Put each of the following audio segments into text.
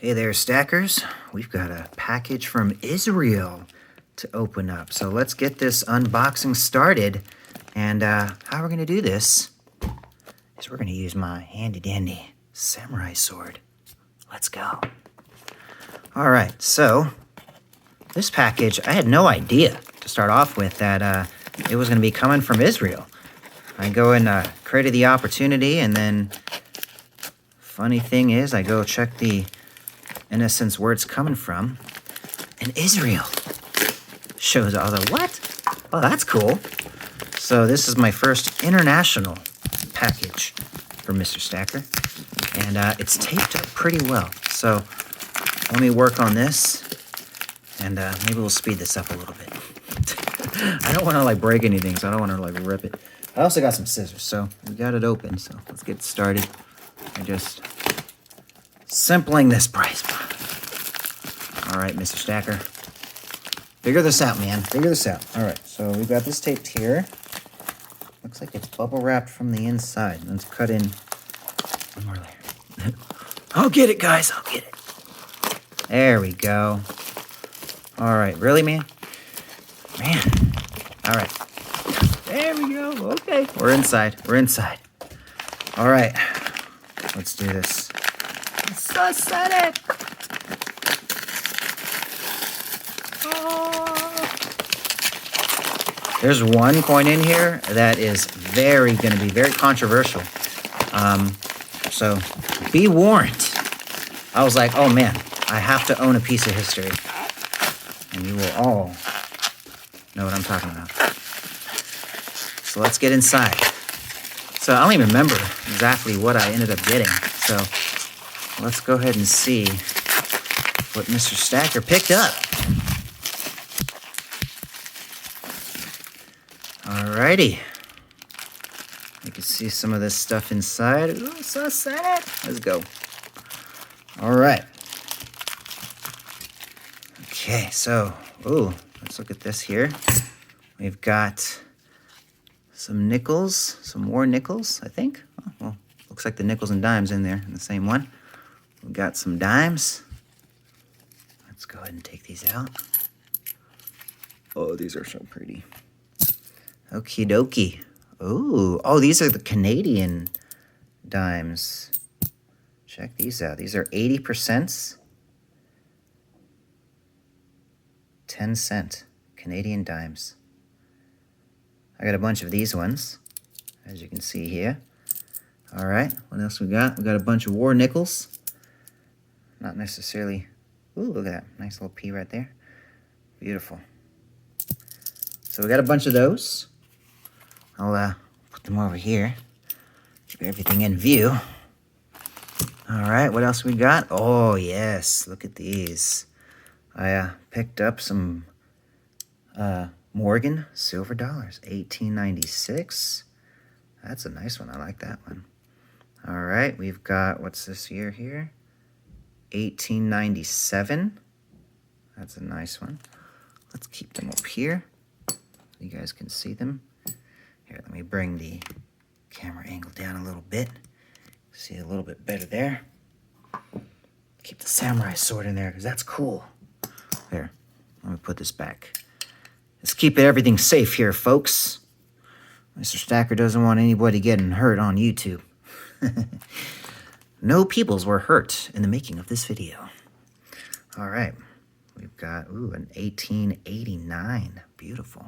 Hey there, stackers. We've got a package from Israel to open up. So let's get this unboxing started. And how we're going to do this is we're going to use my handy-dandy samurai sword. Let's go. All right, so this package, I had no idea to start off with that it was going to be coming from Israel. I go and created the opportunity, and then funny thing is I go check the innocence where it's coming from, and Israel shows up. I was like, what? Oh, that's cool. So this is my first international package for Mr. Stacker, and it's taped up pretty well. So let me work on this, and maybe we'll speed this up a little bit. I don't want to like break anything, so I don't want to like rip it. I also got some scissors, so we got it open. So let's get started. I'm just sampling this price. All right, Mr. Stacker. Figure this out, man. Figure this out. All right, so we've got this taped here. Looks like it's bubble wrapped from the inside. Let's cut in one more layer. I'll get it, guys. I'll get it. There we go. All right, really, man? Man. All right. There we go. Okay. We're inside. We're inside. All right. Let's do this. So aesthetic. There's one coin in here that is going to be very controversial. So be warned. I was like, oh man, I have to own a piece of history. And you will all know what I'm talking about. So let's get inside. So I don't even remember exactly what I ended up getting. So let's go ahead and see what Mr. Stacker picked up. Alrighty. You can see some of this stuff inside. Ooh, so sad. Let's go. Alright. Okay, so, let's look at this here. We've got some nickels, some more nickels, I think. Oh, well, looks like the nickels and dimes in there in the same one. We've got some dimes. Let's go ahead and take these out. Oh, these are so pretty. Okie dokie. Ooh. Oh, these are the Canadian dimes. Check these out. These are 80%. 10-cent Canadian dimes. I got a bunch of these ones, as you can see here. All right. What else we got? We got a bunch of war nickels. Not necessarily. Ooh, look at that. Nice little P right there. Beautiful. So we got a bunch of those. I'll put them over here. Keep everything in view. All right, what else we got? Oh, yes, look at these. I picked up some Morgan silver dollars, 1896. That's a nice one. I like that one. All right, we've got, what's this year here? 1897. That's a nice one. Let's keep them up here so you guys can see them. Here, let me bring the camera angle down a little bit. See a little bit better there. Keep the samurai sword in there because that's cool. There, let me put this back. Let's keep everything safe here, folks. Mr. Stacker doesn't want anybody getting hurt on YouTube. No peoples were hurt in the making of this video. All right, we've got, an 1889. Beautiful.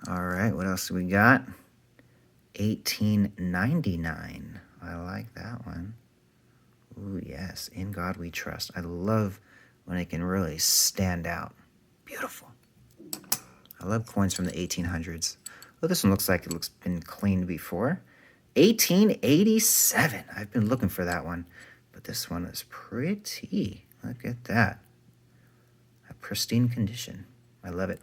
All right, what else do we got? 1899. I like that one. Ooh, yes. In God we trust. I love when it can really stand out. Beautiful. I love coins from the 1800s. Oh, this one looks like it's been cleaned before. 1887. I've been looking for that one. But this one is pretty. Look at that. A pristine condition. I love it.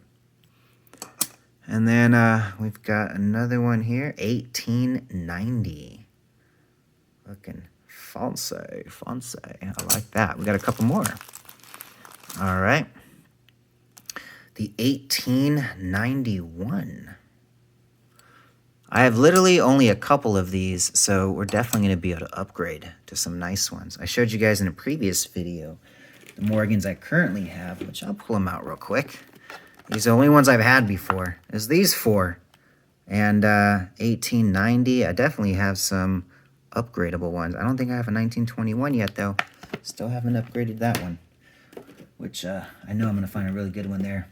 And then we've got another one here, 1890. Looking fancy. I like that. We got a couple more. All right. The 1891. I have literally only a couple of these, so we're definitely going to be able to upgrade to some nice ones. I showed you guys in a previous video the Morgans I currently have, which I'll pull them out real quick. These are the only ones I've had before, is these four. And 1890, I definitely have some upgradable ones. I don't think I have a 1921 yet, though. Still haven't upgraded that one, which I know I'm going to find a really good one there.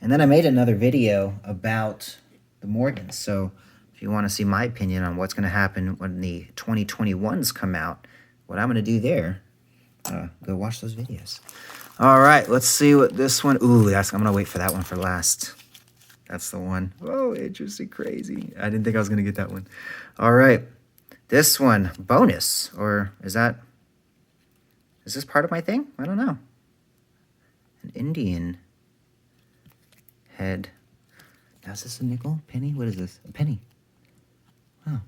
And then I made another video about the Morgans, so if you want to see my opinion on what's going to happen when the 2021s come out, what I'm going to do there, go watch those videos. All right, let's see what this one... Ooh, I'm going to wait for that one for last. That's the one. Oh, interesting, crazy. I didn't think I was going to get that one. All right, this one, bonus, or is this part of my thing? I don't know. An Indian head. Now, is this a nickel? Penny? What is this? A penny. Oh,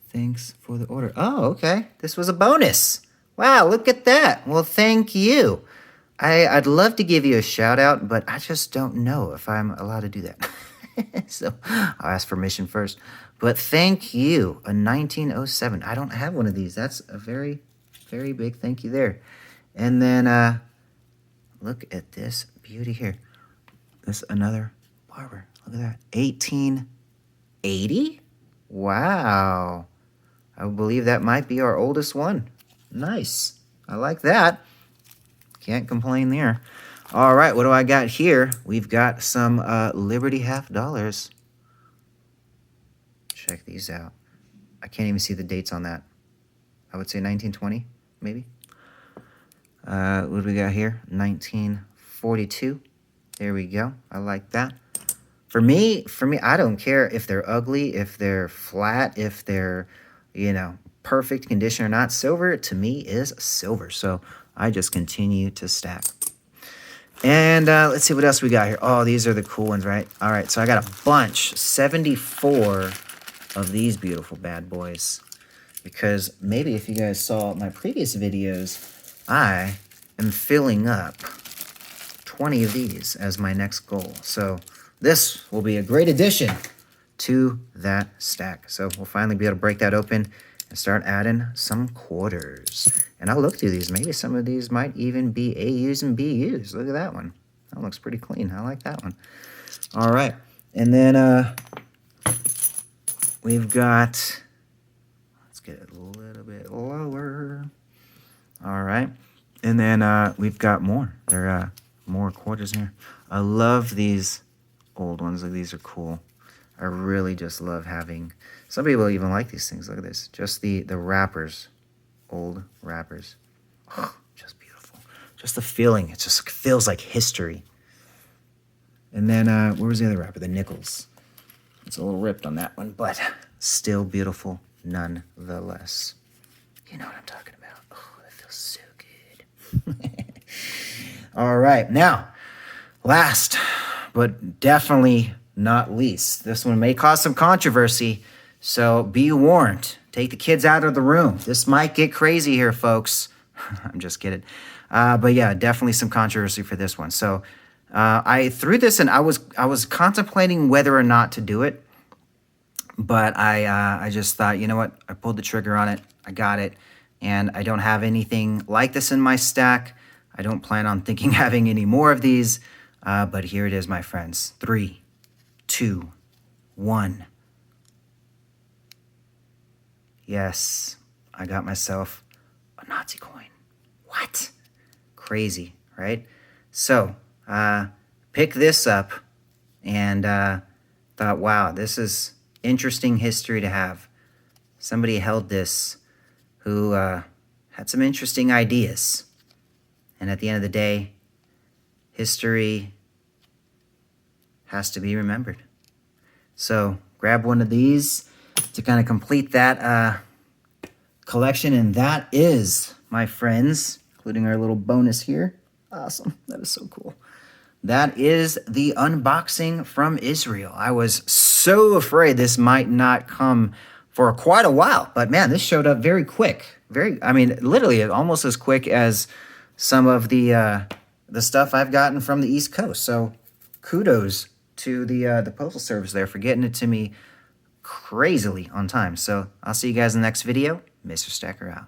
thanks for the order. Oh, okay. This was a bonus. Wow, look at that. Well, thank you. I'd love to give you a shout out, but I just don't know if I'm allowed to do that. So I'll ask permission first. But thank you. A 1907. I don't have one of these. That's a very, very big thank you there. And then look at this beauty here. This another barber. Look at that. 1880? Wow. I believe that might be our oldest one. Nice. I like that. Can't complain there. All right, what do I got here? We've got some Liberty half dollars. Check these out. I can't even see the dates on that. I would say 1920, maybe. What do we got here? 1942. There we go. I like that. For me, I don't care if they're ugly, if they're flat, if they're, perfect condition or not. Silver, to me, is silver. So I just continue to stack. And let's see what else we got here. Oh, these are the cool ones, right? All right, so I got a bunch, 74 of these beautiful bad boys. Because maybe if you guys saw my previous videos, I am filling up 20 of these as my next goal. So this will be a great addition to that stack. So we'll finally be able to break that open and start adding some quarters. And I'll look through these. Maybe some of these might even be AUs and BUs. Look at that one. That looks pretty clean. I like that one. All right. And then we've got... Let's get it a little bit lower. All right. And then we've got more. There are more quarters here. I love these old ones. Like, these are cool. I really just love having... Some people even like these things. Look at this. Just the wrappers. Old wrappers. Oh, just beautiful. Just the feeling. It just feels like history. And then, where was the other wrapper? The nickels. It's a little ripped on that one, but still beautiful nonetheless. You know what I'm talking about. Oh, that feels so good. All right. Now, last, but definitely not least. This one may cause some controversy, so be warned. Take the kids out of the room. This might get crazy here, folks. I'm just kidding. But yeah, definitely some controversy for this one. So I threw this and I was contemplating whether or not to do it. But I just thought, you know what? I pulled the trigger on it. I got it. And I don't have anything like this in my stack. I don't plan on having any more of these. But here it is, my friends. 3, 2, 1. Yes, I got myself a Nazi coin. What? Crazy, right? So, pick this up and thought, wow, this is interesting history to have. Somebody held this who had some interesting ideas. And at the end of the day, history has to be remembered. So grab one of these to kind of complete that collection. And that is, my friends, including our little bonus here. Awesome. That is so cool. That is the unboxing from Israel. I was so afraid this might not come for quite a while. But man, this showed up very quick. Literally almost as quick as some of the stuff I've gotten from the East Coast. So kudos to the Postal Service there for getting it to me crazily on time. So I'll see you guys in the next video. Mr. Stacker out.